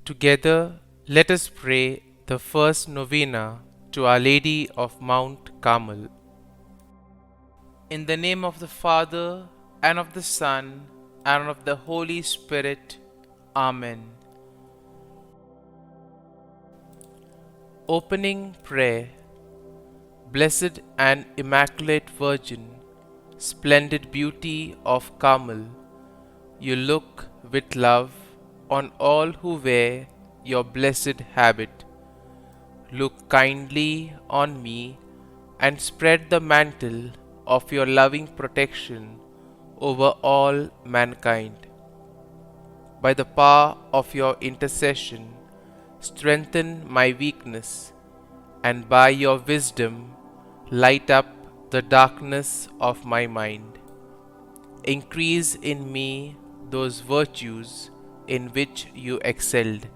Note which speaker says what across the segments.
Speaker 1: Together, let us pray the first novena to Our Lady of Mount Carmel. In the name of the Father, and of the Son, and of the Holy Spirit. Amen. Opening Prayer. Blessed and Immaculate Virgin, splendid beauty of Carmel, you look with love on all who wear your blessed habit. Look kindly on me and spread the mantle of your loving protection over all mankind. By the power of your intercession, strengthen my weakness, and by your wisdom, light up the darkness of my mind. Increase in me those virtues in which you excelled,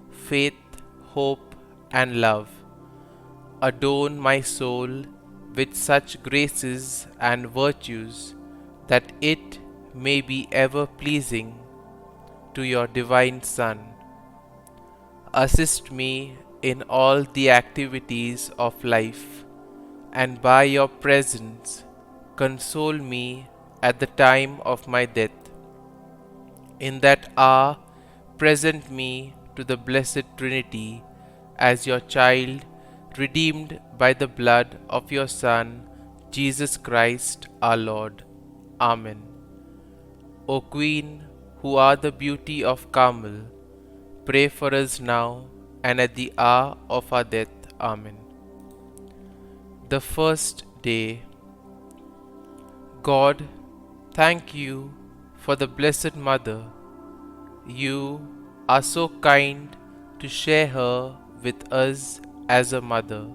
Speaker 1: faith, hope, and love. Adorn my soul with such graces and virtues that it may be ever pleasing to your divine Son. Assist me in all the activities of life, and by your presence console me at the time of my death. In that hour, present me to the Blessed Trinity as your child, redeemed by the blood of your Son, Jesus Christ our Lord. Amen. O Queen, who are the beauty of Carmel, pray for us now and at the hour of our death. Amen. The first day. God, thank you for the Blessed Mother. You are so kind to share her with us as a mother.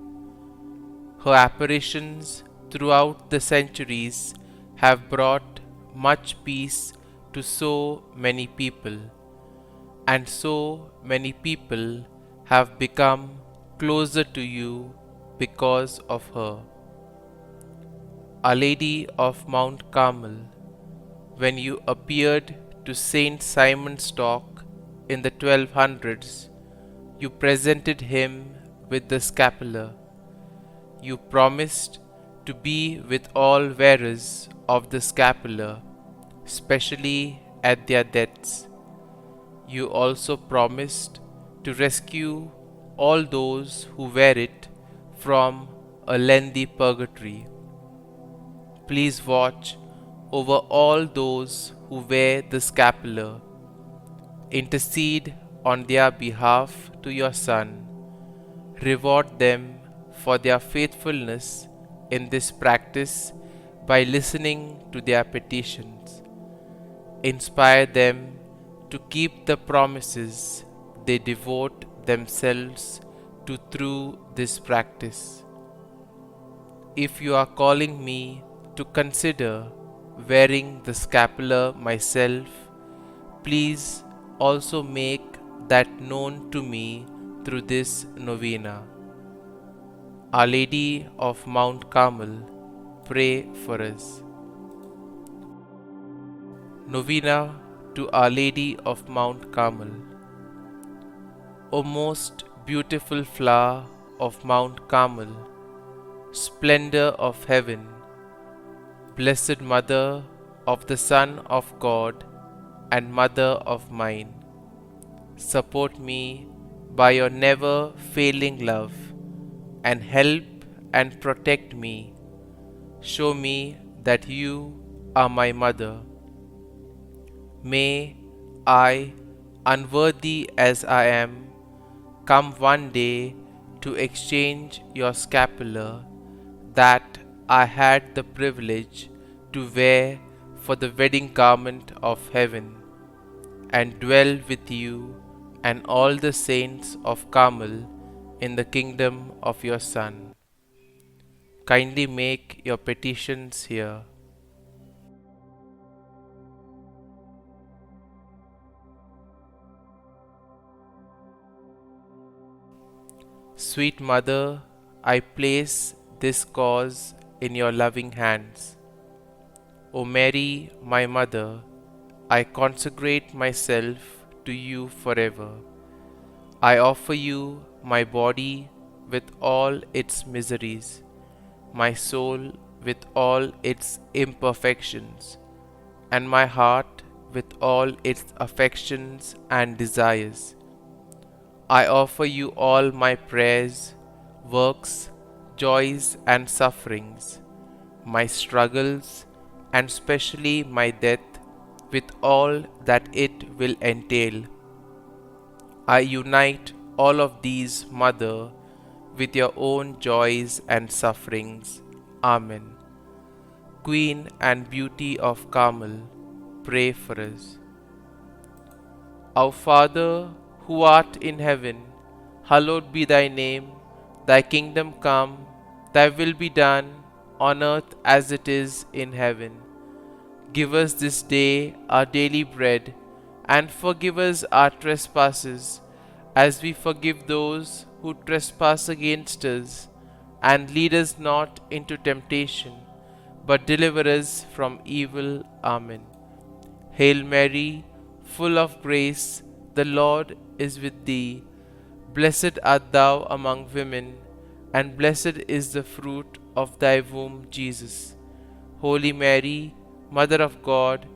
Speaker 1: Her apparitions throughout the centuries have brought much peace to so many people, and so many people have become closer to you because of her. Our Lady of Mount Carmel, when you appeared to Saint Simon Stock in the 1200s, you presented him with the scapular. You promised to be with all wearers of the scapular, especially at their deaths. You also promised to rescue all those who wear it from a lengthy purgatory. Please watch over all those who wear the scapular. Intercede on their behalf to your Son. Reward them for their faithfulness in this practice by listening to their petitions. Inspire them to keep the promises they devote themselves to through this practice. If you are calling me to consider wearing the scapular myself, please also make that known to me through this novena. Our Lady of Mount Carmel, pray for us. Novena to Our Lady of Mount Carmel. O most beautiful flower of Mount Carmel, splendor of heaven, Blessed Mother of the Son of God and Mother of mine, support me by your never failing love, and help and protect me. Show me that you are my mother. May I, unworthy as I am, come one day to exchange your scapular that I had the privilege to wear for the wedding garment of heaven, and dwell with you and all the saints of Carmel in the kingdom of your Son. Kindly make your petitions here. Sweet Mother, I place this cause in your loving hands. O Mary, my Mother, I consecrate myself to you forever. I offer you my body with all its miseries, my soul with all its imperfections, and my heart with all its affections and desires. I offer you all my prayers, works, joys, and sufferings, my struggles, and specially my death, with all that it will entail. I unite all of these, Mother, with your own joys and sufferings. Amen. Queen and Beauty of Carmel, pray for us. Our Father, who art in heaven, hallowed be thy name. Thy kingdom come, thy will be done, on earth as it is in heaven. Give us this day our daily bread, and forgive us our trespasses, as we forgive those who trespass against us. And lead us not into temptation, but deliver us from evil. Amen. Hail Mary, full of grace, the Lord is with thee. Blessed art thou among women, and blessed is the fruit of thy womb, Jesus. Holy Mary, Mother of God,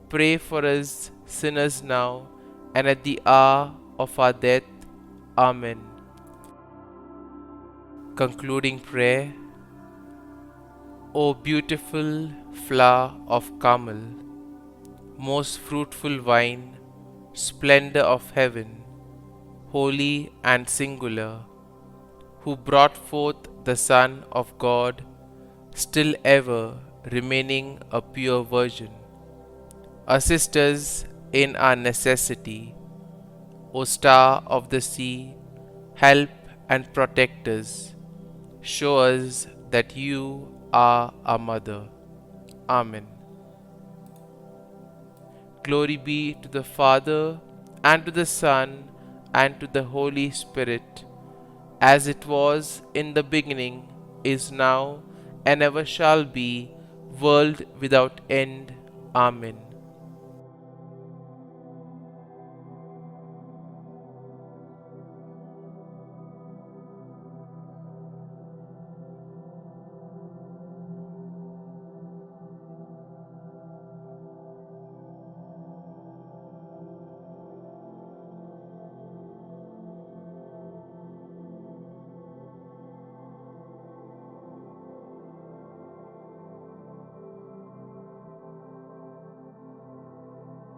Speaker 1: pray for us sinners now and at the hour of our death. Amen. Concluding prayer. O beautiful flower of Carmel, most fruitful vine, splendor of heaven, holy and singular, who brought forth the Son of God, still ever remaining a pure virgin. Assist us in our necessity, O star of the sea, help and protect us. Show us that you are our mother. Amen. Glory be to the Father, and to the Son, and to the Holy Spirit, as it was in the beginning, is now, and ever shall be, world without end. Amen.